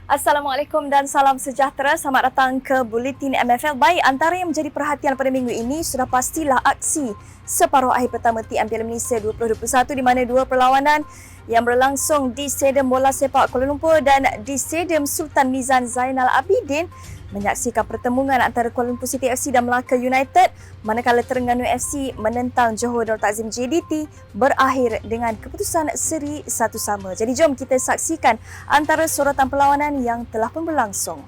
Assalamualaikum dan salam sejahtera. Selamat datang ke Buletin MFL. Baik, antara yang menjadi perhatian pada minggu ini sudah pastilah aksi separuh akhir pertama TM Piala Malaysia 2021 di mana dua perlawanan yang berlangsung di Stadium Bola Sepak Kuala Lumpur dan di Stadium Sultan Mizan Zainal Abidin menyaksikan pertemuan antara Kuala Lumpur City FC dan Melaka United, manakala Terengganu FC menentang Johor Darul Takzim JDT berakhir dengan keputusan seri 1-1. Jadi jom kita saksikan antara sorotan perlawanan yang telah pun berlangsung.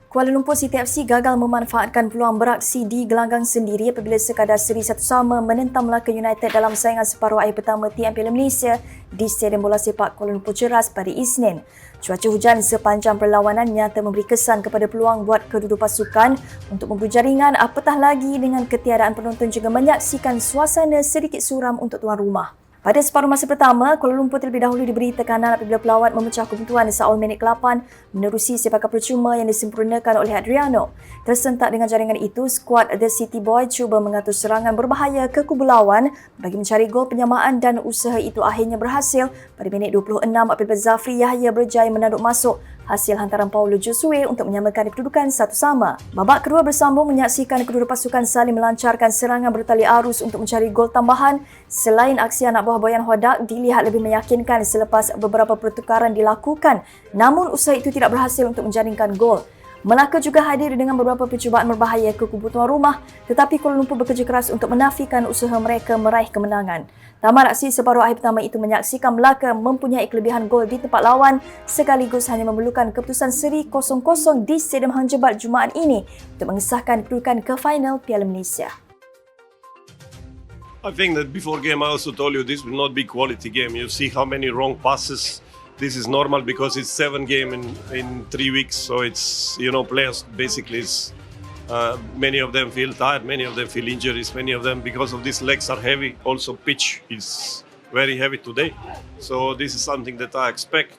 Kuala Lumpur City FC gagal memanfaatkan peluang beraksi di gelanggang sendiri apabila sekadar seri 1-1 menentang Melaka United dalam saingan separuh akhir pertama TM Piala Malaysia di Stadium Bola Sepak Kuala Lumpur Ceras pada Isnin. Cuaca hujan sepanjang perlawanan nyata memberi kesan kepada peluang buat kedua-dua pasukan untuk memburu jaringan, apatah lagi dengan ketiadaan penonton juga menyaksikan suasana sedikit suram untuk tuan rumah. Pada separuh masa pertama, Kuala Lumpur terlebih dahulu diberi tekanan apabila pelawat memecah kebuntuan seawal minit ke-8 menerusi sepakan percuma yang disempurnakan oleh Adriano. Tersentak dengan jaringan itu, skuad The City Boy cuba mengatur serangan berbahaya ke kubu lawan bagi mencari gol penyamaan dan usaha itu akhirnya berhasil pada minit 26 apabila Zafri Yahya berjaya menanduk masuk hasil hantaran Paulo Josue untuk menyamakan kedudukan 1-1. Babak kedua bersambung menyaksikan kedua pasukan saling melancarkan serangan bertali arus untuk mencari gol tambahan. Selain aksi anak buah Boyan Hodak dilihat lebih meyakinkan selepas beberapa pertukaran dilakukan, namun usaha itu tidak berhasil untuk menjaringkan gol. Melaka juga hadir dengan beberapa percubaan berbahaya ke kubu tuan rumah, tetapi Kuala Lumpur bekerja keras untuk menafikan usaha mereka meraih kemenangan. Tamat aksi separuh akhir pertama itu menyaksikan Melaka mempunyai kelebihan gol di tempat lawan sekaligus hanya memerlukan keputusan seri 0-0 di Stadium Hang Jebat Jumaat ini untuk mengesahkan kedudukan ke final Piala Malaysia. I think that before game I also told you this will not be quality game. You see how many wrong passes. This is normal because it's 7 games in 3 weeks. So it's, players basically many of them feel tired, many of them feel injuries, many of them because of these legs are heavy. Also pitch is very heavy today. So this is something that I expect.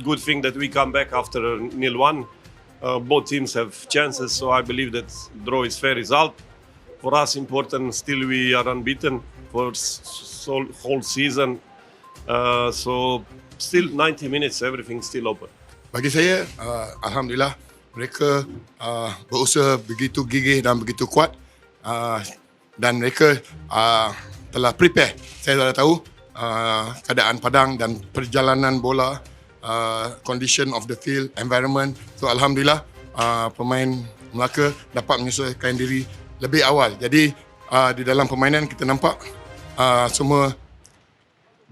Good thing that we come back after 0-1. Both teams have chances, so I believe that draw is fair result. For us important, still we are unbeaten for whole season. So still 90 minutes, everything still open. Bagi saya, Alhamdulillah mereka berusaha begitu gigih dan begitu kuat dan mereka telah prepare. Saya dah tahu keadaan padang dan perjalanan bola, condition of the field, environment. So Alhamdulillah pemain Melaka dapat menyesuaikan diri lebih awal. Jadi di dalam permainan kita nampak semua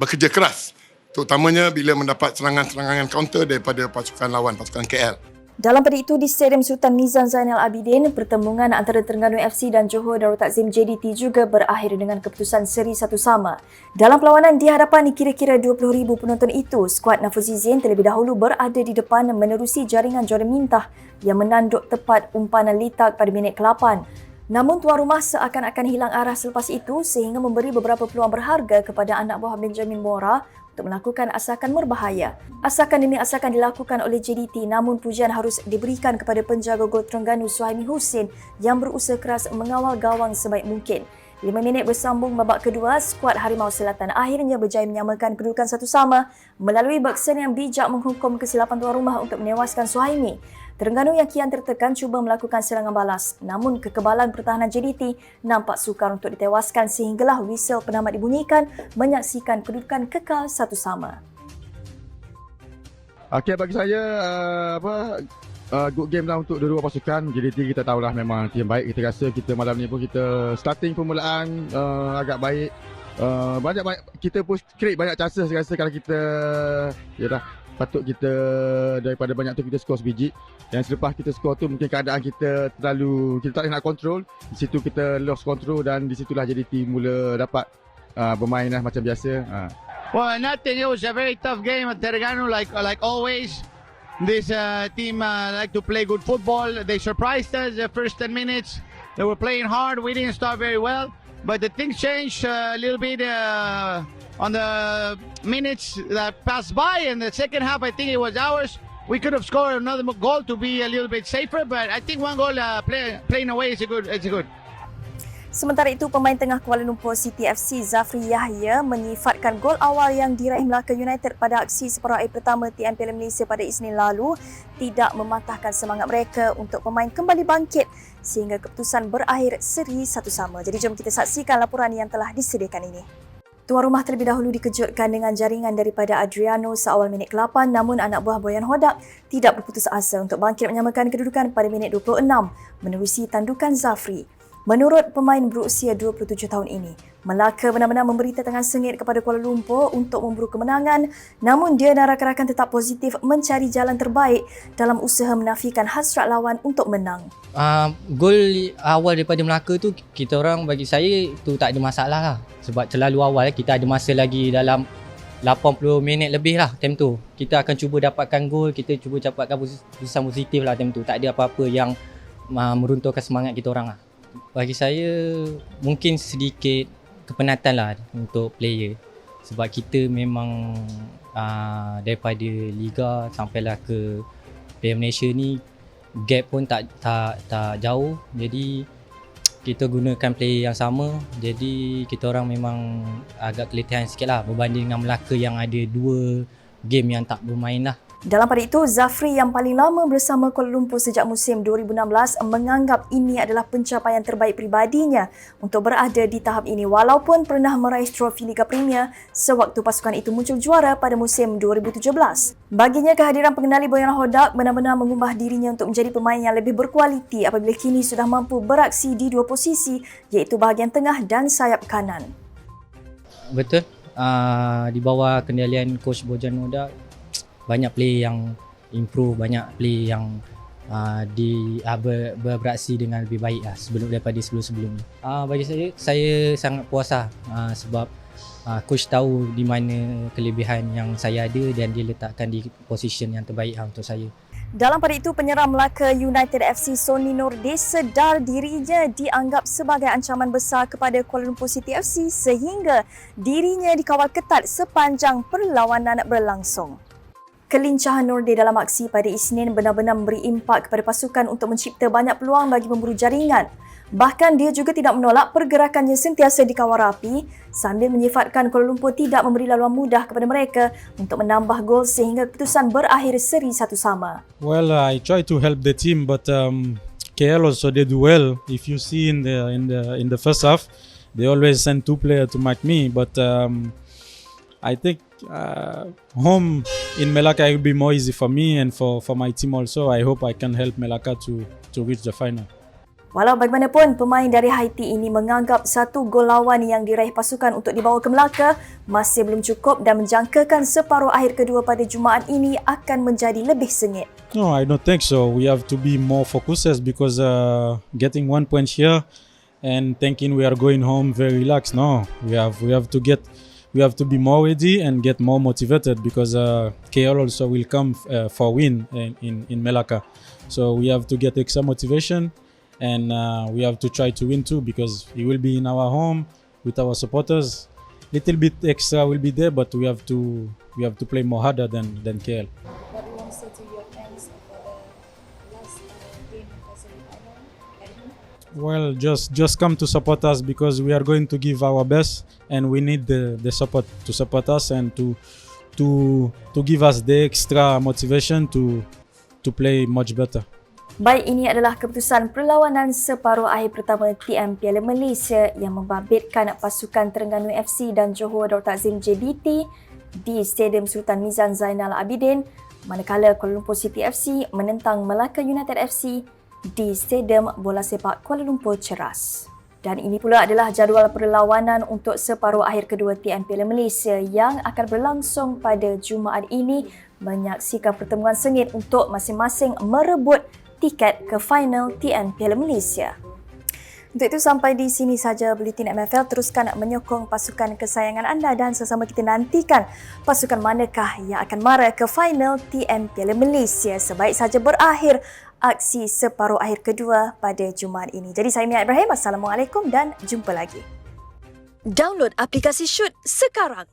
bekerja keras, terutamanya bila mendapat serangan-serangan counter daripada pasukan lawan, pasukan KL. Dalam pada itu, di Stadium Sultan Mizan Zainal Abidin, pertemuan antara Terengganu FC dan Johor Darul Takzim JDT juga berakhir dengan keputusan seri 1-1. Dalam perlawanan di hadapan kira-kira 20,000 penonton itu, skuad Nafuzizin terlebih dahulu berada di depan menerusi jaringan Jordan Mintah yang menanduk tepat umpanan litak pada minit ke-8. Namun tuan rumah seakan-akan hilang arah selepas itu sehingga memberi beberapa peluang berharga kepada anak buah Benjamin Mora untuk melakukan asakan berbahaya. Asakan demi asakan dilakukan oleh JDT, namun pujian harus diberikan kepada penjaga gol Terengganu Suhaimi Husin yang berusaha keras mengawal gawang sebaik mungkin. 5 minit bersambung babak kedua, skuad Harimau Selatan akhirnya berjaya menyamakan kedudukan 1-1 melalui Bergson yang bijak menghukum kesilapan tuan rumah untuk menewaskan Suhaimi. Terengganu yang kian tertekan cuba melakukan serangan balas, namun kekebalan pertahanan JDT nampak sukar untuk ditewaskan sehinggalah whistle penamat dibunyikan menyaksikan kedudukan kekal 1-1. Okey, bagi saya good game lah untuk dua-dua pasukan. JDT kita tahulah memang tim baik. Kita rasa kita malam ni pun kita starting permulaan agak baik. Banyak kita pun create banyak chances. Saya rasa kalau kita patut kita daripada banyak tu kita skor sebiji. Yang selepas kita skor tu mungkin keadaan kita tak boleh nak control. Di situ kita lost control dan di situlah JDT mula dapat bermain lah macam biasa. Well, nothing. It was a very tough game at Terengganu, like always. This team like to play good football. They surprised us the first 10 minutes. They were playing hard. We didn't start very well, but the things changed a little bit on the minutes that passed by. In the second half, I think it was ours. We could have scored another goal to be a little bit safer, but I think one goal playing away is a good. Sementara itu, pemain tengah Kuala Lumpur City FC Zafri Yahya menyifatkan gol awal yang diraih Melaka United pada aksi separuh akhir pertama TM Piala Malaysia pada Isnin lalu tidak mematahkan semangat mereka untuk pemain kembali bangkit sehingga keputusan berakhir seri 1-1. Jadi jom kita saksikan laporan yang telah disediakan ini. Tuan rumah terlebih dahulu dikejutkan dengan jaringan daripada Adriano seawal minit ke-8, namun anak buah Boyan Hodak tidak berputus asa untuk bangkit menyamakan kedudukan pada minit 26 menerusi tandukan Zafri. Menurut pemain berusia 27 tahun ini, Melaka benar-benar memberi tetangan sengit kepada Kuala Lumpur untuk memburu kemenangan, namun dia dan rakan-rakan tetap positif mencari jalan terbaik dalam usaha menafikan hasrat lawan untuk menang. Gol awal daripada Melaka tu, kita orang bagi saya tu tak ada masalah lah. Sebab terlalu awal, kita ada masa lagi dalam 80 minit lebih lah time tu. Kita akan cuba dapatkan gol, kita cuba dapatkan keputusan positif lah time tu. Tak ada apa-apa yang meruntuhkan semangat kita orang lah. Bagi saya mungkin sedikit kepenatan lah untuk player, sebab kita memang daripada Liga sampailah ke Piala Malaysia ni gap pun tak jauh, jadi kita gunakan player yang sama, jadi kita orang memang agak keletihan sikit lah berbanding dengan Melaka yang ada 2 game yang tak bermain lah. Dalam pada itu, Zafri yang paling lama bersama Kuala Lumpur sejak musim 2016 menganggap ini adalah pencapaian terbaik pribadinya untuk berada di tahap ini walaupun pernah meraih trofi Liga Premier sewaktu pasukan itu muncul juara pada musim 2017. Baginya, kehadiran pengendali Boyan Hodak benar-benar mengubah dirinya untuk menjadi pemain yang lebih berkualiti apabila kini sudah mampu beraksi di 2 posisi iaitu bahagian tengah dan sayap kanan. Betul, di bawah kendalian Coach Boyan Hodak, banyak player yang improve, banyak player yang beraksi dengan lebih baik lah daripada sebelum-sebelum ni. Bagi saya sangat puas lah, sebab coach tahu di mana kelebihan yang saya ada dan dia letakkan di position yang terbaik lah untuk saya. Dalam pada itu, penyerang Melaka United FC Sony Nordin sedar dirinya dianggap sebagai ancaman besar kepada Kuala Lumpur City FC sehingga dirinya dikawal ketat sepanjang perlawanan berlangsung. Kelincahan Nordin dalam aksi pada Isnin benar-benar memberi impak kepada pasukan untuk mencipta banyak peluang bagi memburu jaringan. Bahkan dia juga tidak menolak pergerakannya sentiasa dikawal rapi sambil menyifatkan Kuala Lumpur tidak memberi laluan mudah kepada mereka untuk menambah gol sehingga keputusan berakhir seri 1-1. Well, I try to help the team, but KL also did well. If you see in the first half, they always send 2 players to mark me, but I think home in Melaka it will be more easy for me and for my team also. I hope I can help Melaka to reach the final. Walau bagaimanapun, pemain dari Haiti ini menganggap 1 gol lawan yang diraih pasukan untuk dibawa ke Melaka masih belum cukup dan menjangkakan separuh akhir kedua pada Jumaat ini akan menjadi lebih sengit. No, I don't think so. We have to be more focused because getting 1 point here and thinking we are going home very relaxed. No, we have to be more ready and get more motivated because KL also will come for win in Melaka. So we have to get extra motivation and we have to try to win too because it will be in our home with our supporters. Little bit extra will be there, but we have to play more harder than KL. What do you want to say to your fans for the last game of the final at home? Well, just come to support us because we are going to give our best and we need the support to support us and to give us the extra motivation to play much better. Baik, ini adalah keputusan perlawanan separuh akhir pertama TM Piala Malaysia yang membabitkan pasukan Terengganu FC dan Johor Darul Takzim JBT di Stadium Sultan Mizan Zainal Abidin, manakala Kuala Lumpur City FC menentang Melaka United FC di Stadium Bola Sepak Kuala Lumpur Ceras. Dan ini pula adalah jadual perlawanan untuk separuh akhir kedua TM Piala Malaysia yang akan berlangsung pada Jumaat ini, menyaksikan pertemuan sengit untuk masing-masing merebut tiket ke final TN Piala Malaysia. Untuk itu, sampai di sini saja Buletin MFL. Teruskan menyokong pasukan kesayangan anda dan sesama kita nantikan pasukan manakah yang akan mara ke final TN Piala Malaysia sebaik saja berakhir aksi separuh akhir kedua pada Jumaat ini. Jadi saya Mia Ibrahim. Assalamualaikum dan jumpa lagi. Download aplikasi Shoot sekarang.